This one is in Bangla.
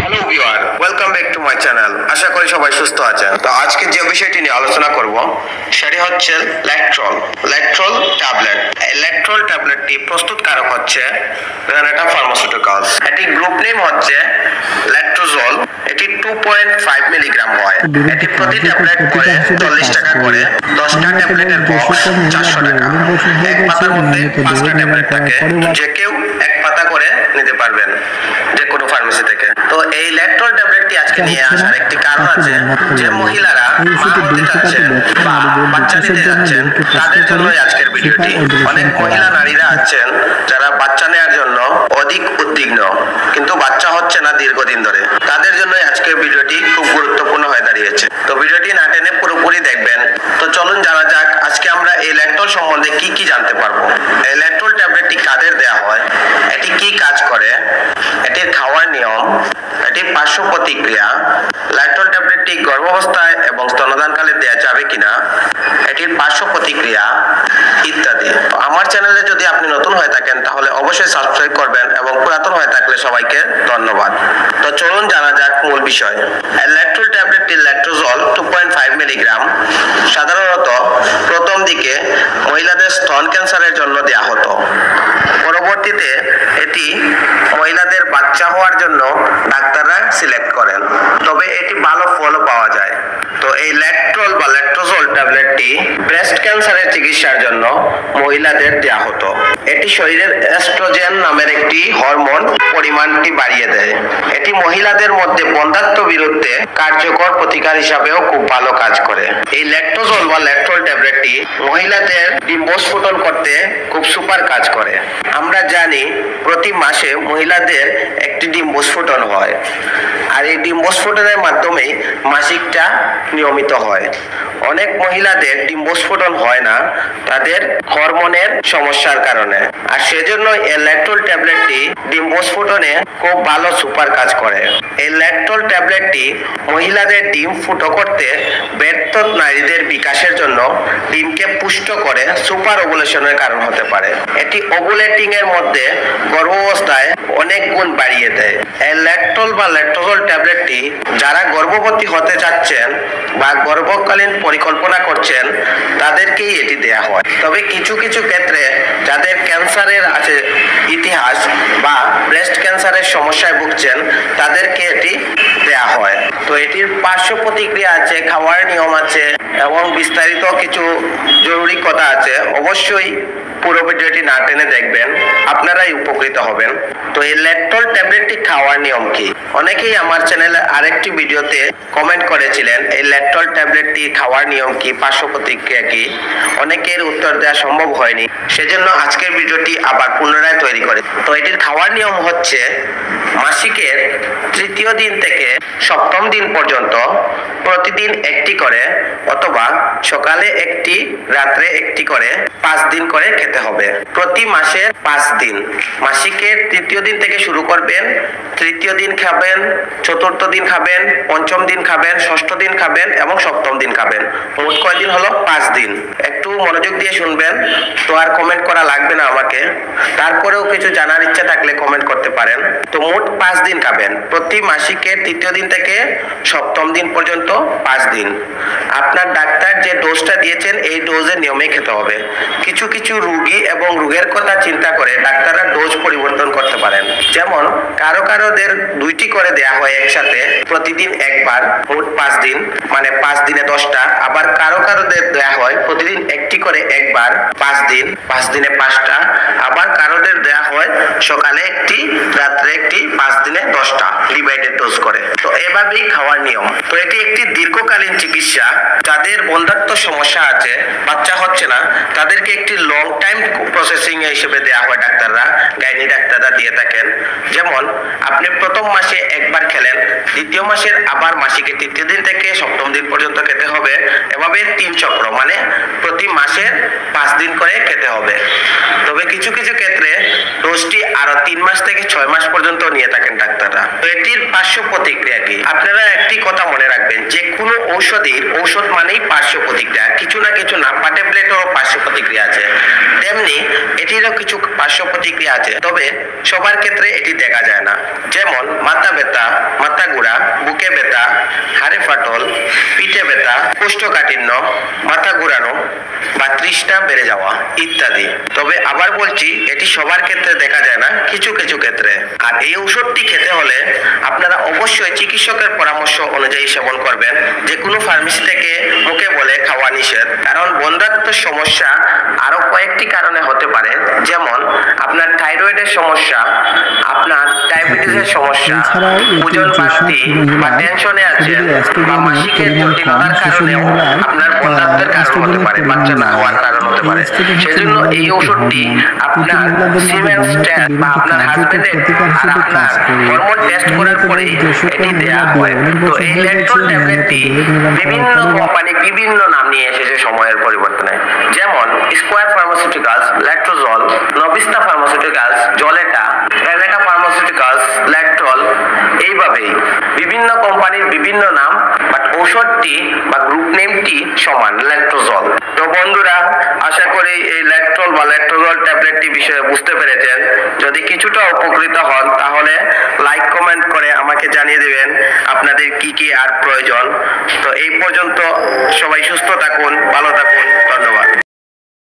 Hello viewer, welcome back to my channel. আশা করি সবাই সুস্থ আছেন। তো আজকে যে বিষয়টি নিয়ে আলোচনা করব সেটি হচ্ছে ল্যাকট্রল ট্যাবলেট। এই ল্যাকট্রল ট্যাবলেটটি প্রস্তুতকারক হচ্ছে রেনাটা ফার্মাসিউটিক্যালস। এটি গ্রুপ নেম হচ্ছে ল্যাকট্রোজল। এটি 2.5 মিলিগ্রাম হয়। এটি প্রতি ট্যাবলেট করে 40 টাকা করে। 10টা ট্যাবলেটের বক্স 400 টাকা। এক পাতার মধ্যে 5টা ট্যাবলেট থাকে। যে কেউ এক পাতা করে নিতে পারবেন যে কোনো ফার্মেসি থেকে। তো এই ল্যাকট্রল ট্যাবলেটটি আজকে নিয়ে আসার একটি কারণ আছে যে মহিলারা মা হতে যাচ্ছেন বা বাচ্চা নিতে যাচ্ছেন, তাদের জন্যই আজকের ভিডিওটি। অনেক মহিলা নারীরা আছেন যারা বাচ্চা নেওয়ার জন্য অধিক উদ্বিগ্ন, কিন্তু বাচ্চা হচ্ছে না দীর্ঘদিন ধরে। তাদের জন্যই আজকের ভিডিওটি খুব গুরুত্বপূর্ণ হয়ে দাঁড়িয়েছে। তো ভিডিওটি না টেনে পুরোপুরি দেখবেন। তো চলুন জানা যাক আজকে আমরা এই ল্যাকট্রল সম্বন্ধে কি কি জানতে পারবো। এই ল্যাকট্রল ট্যাবলেটটি কাদের দেওয়া হয়, এটি কি কাজ করে, এটির খাওয়ার নিয়ম, এটির পার্শ্ব প্রতিক্রিয়া, ল্যাকট্রল ট্যাবলেটটি গর্ভাবস্থায় এবং স্তন্যদানকালে দেওয়া যাবে কিনা, এটির পার্শ্ব প্রতিক্রিয়া ইত্যাদি। আমার চ্যানেলে যদি আপনি নতুন হয়ে থাকেন তাহলে অবশ্যই সাবস্ক্রাইব করবেন এবং পুরাতন হয়ে থাকলে সবাইকে ধন্যবাদ। তো চলুন জানা যাক মূল বিষয়। এই ল্যাকট্রল ট্যাবলেটটি ল্যাকট্রোজল 2.5 মিলিগ্রাম সাধারণত প্রথম দিকে মহিলাদের স্তন ক্যান্সারের জন্য দেওয়া হতো। পরবর্তীতে এটি মহিলাদের বাচ্চা হওয়ার জন্য ডাক্তাররা সিলেক্ট করেন, তবে এটি ভালো ফলও পাওয়া যায়। তো এই ল্যাকট্রল বা ল্যাকট্রোজল ট্যাবলেটটি ব্রেস্ট ক্যান্সারের চিকিৎসার জন্য মহিলাদের দেওয়া হতো। এটি শরীরের এস্ট্রোজেন নামের একটি হরমোন পরিমাণটি বাড়িয়ে দেয়। এটি মহিলাদের মধ্যে বন্ধ্যাত্ব বিরুদ্ধে কার্যকর প্রতিকার হিসাবেও খুব ভালো কাজ করে। এই ল্যাকট্রোজল বা ল্যাকট্রল ট্যাবলেটটি মহিলাদের ডিম্বস্ফোটন করতে খুব সুপার কাজ করে। আমরা জানি প্রতি মাসে মহিলাদের একটি ডিম্বস্ফোটন হয়, আর এই ডিম্বস্ফোটনের মাধ্যমেই মাসিকটা নিয়মিত হয়। অনেক মহিলাদের ডিম্বস্ফোটন হয় না তাদের হরমোনের সমস্যার কারণে, আর সেজন্য এই ল্যাকট্রল ট্যাবলেটটি ডিম্বস্ফোটনে খুব ভালো সুপার কাজ করে। এই ল্যাকট্রল ট্যাবলেটটি মহিলাদের ডিম ফুটো করতে ব্যর্থ নারীদের বিকাশের জন্য ডিমকে পুষ্ট করে সুপার ওভুলেশনের কারণ হতে পারে। এটি ওভুলেটিং এর মধ্যে গর্ভাবস্থায় অনেক গুণ বাড়িয়ে দেয়। এই ল্যাকট্রল বা ল্যাকট্রোজল ট্যাবলেটটি যারা গর্ভবতী হতে চাচ্ছেন বা গর্ভকালীন পরিকল্পনা করছেন তাদেরকেই এটি দেয়া হয়। তবে কিছু কিছু ক্ষেত্রে যাদের ক্যান্সারের আছে ইতিহাস বা ব্রেস্ট ক্যান্সারের সমস্যায় ভুগছেন তাদেরকে এটি দেয়া হয়। তো এটির পার্শ্ব প্রতিক্রিয়া আছে, খাওয়ার নিয়ম আছে এবং বিস্তারিত কিছু জরুরি কথা আছে। অবশ্যই পুরো ভিডিওটি না টেনে দেখবেন, আপনারাই উপকৃত হবেন। তো এই ল্যাকট্রল ট্যাবলেটটি খাওয়ার নিয়ম কি? অনেকেই আমার চ্যানেলে আরেকটি ভিডিওতে কমেন্ট করেছিলেন এই ল্যাকট্রল ট্যাবলেটটি খাওয়ার নিয়ম কি, পার্শ্ব প্রতিক্রিয়া কি। অনেকের উত্তর দেওয়া সম্ভব হয়নি, সেজন্য আজকের ভিডিওটি আবার পুনরায় তৈরি করে। তো এটির খাওয়ার নিয়ম হচ্ছে মাসিকের তৃতীয় দিন থেকে সপ্তম দিন পর্যন্ত প্রতিদিন একটি করে অথবা সকালে একটি রাত্রে একটি করে 5 দিন করে খেতে হবে। প্রতি মাসে 5 দিন। মাসিকের তৃতীয় দিন থেকে শুরু করবেন, তৃতীয় দিন খাবেন, চতুর্থ দিন খাবেন, পঞ্চম দিন খাবেন, ষষ্ঠ দিন খাবেন এবং সপ্তম দিন খাবেন। মোট কয়দিন হলো? 5 দিন। একটু মনোযোগ দিয়ে শুনবেন। তো আর কমেন্ট করা লাগবে না আমাকে, তারপরেও কিছু জানার ইচ্ছা থাকলে কমেন্ট করতে পারেন। তো মোট 5 দিন খাবেন, প্রতি মাসিকের তৃতীয় দিন থেকে সপ্তম দিন পর্যন্ত 5 দিন। আপনার ডাক্তার যে ডোজটা দিয়েছেন এই ডোজের নিয়মে খেতে হবে। কিছু কিছু রোগী এবং রোগের কথা চিন্তা করে ডাক্তাররা ডোজ পরিবর্তন করতে পারেন। যেমন কারোদের 2টি করে দেয়া হয় একসাথে প্রতিদিন একবার, মোট 5 দিন, মানে 5 দিনে 10টা। আবার কারোদের দেয়া হয় প্রতিদিন একটি করে একবার, 5 দিন, 5 দিনে 5টা। আবার কারোদের দেয়া হয় সকালে একটি, রাত্রে একটি, 5 দিনে 10টা ডিভাইডেড ডোজ করে। তো এভাবেই খাওয়ার নিয়ম। তো এটি একটি দীর্ঘকালীন চিকিৎসা। যাদের বন্ধ্যাত্ব সমস্যা আছে, বাচ্চা হচ্ছে না, তাদেরকে একটি লং টাইম প্রসেসিং হিসেবে দেওয়া হয়। ডাক্তাররা, গাইনি ডাক্তাররা দিয়ে থাকেন। যেমন আপনি প্রথম মাসে একবার খেলেন, দ্বিতীয় মাসের আবার মাসিকের তৃতীয় দিন থেকে সপ্তম দিন পর্যন্ত খেতে হবে। এভাবে 3 চক্র, মানে প্রতি মাসের 5 দিন করে খেতে হবে। তবে কিছু কিছু ক্ষেত্রে ডোজটি আরো 3 মাস থেকে 6 মাস পর্যন্ত নিয়ে থাকেন ডাক্তাররা। তো এটির পার্শ্ব প্রতিক্রিয়া কি? আপনারা একটি কথা মনে রাখবেন, যে কোনো ঔষধ মানেই পার্শ্ব প্রতিক্রিয়া, কিছু না কিছু নাপা ট্যাবলেটেরও পার্শ্ব প্রতিক্রিয়া আছে, তেমনি এটিরও কিছু পার্শ্ব প্রতিক্রিয়া আছে, তবে সবার ক্ষেত্রে এটি দেখা যায় না। যেমন মাথা ব্যথা, মাথা ঘোরা, বুকে ব্যথা, হাড়ে ফাটল, পিঠে ব্যথা, কোষ্ঠকাঠিন্য, মাথা ঘোরানো বা তৃষ্ণা বেড়ে যাওয়া ইত্যাদি। তবে আবার বলছি, এটি সবার ক্ষেত্রে দেখা যায় না, কিছু কিছু ক্ষেত্রে। আর এই ঔষধটি খেতে হলে আপনারা অবশ্যই চিকিৎসকের পরামর্শ অনুযায়ী সেবন করবেন। যে কোনো ফার্মেসি থেকে মুখে বলে খাওয়া নিষেধ, কারণ বন্ধ্যাত্বের সমস্যা আরো কয়েকটি কারণে হতে পারে, যেমন আপনার থাইরয়েডের সমস্যা, আপনার ডায়াবেটিসের সমস্যা, ওজন বাড়তি বা টেনশনে আছে, বা মাসিকের জটিলতার কারণেও আপনার বন্ধ্যাত্বের কারণ হতে পারে, বাচ্চা না হওয়ার কারণ হতে পারে। সেজন্য এই ওষুধটি আপনার সিমেন্স টেস্ট বা আপনার হাজবেন্ডের আর আপনার হরমোন টেস্ট করার পরে এটি দেওয়া হয়। তো এই ল্যাকট্রল ট্যাবলেটটি বিভিন্ন কোম্পানি বিভিন্ন নাম নিয়ে এসেছে সময়ের পরিবর্তনে, যেমন স্কোয়ার ফার্মাসিউটিক্যালস ল্যাক্টোজল, নবিস্তা ফার্মাসিউটিক্যালস জলেটা, রেভেটা ফার্মাসিউটিক্যালস ল্যাকট্রল, এইভাবেই বিভিন্ন কোম্পানির বিভিন্ন নাম, বাট ঔষধটি বা গ্রুপ নেমটি সমান, ল্যাক্টোজল। তো বন্ধুরা, আশা করি এই ল্যাকট্রল বা ল্যাক্টোজল ট্যাবলেটটি বিষয়ে বুঝতে পেরেছেন। যদি কিছুটা উপকৃত হন তাহলে লাইক কমেন্ট করে আমাকে জানিয়ে দিবেন আপনাদের কি কি আর প্রয়োজন। তো এই পর্যন্ত সবাই সুস্থ থাকুন, ভালো থাকুন, ধন্যবাদ।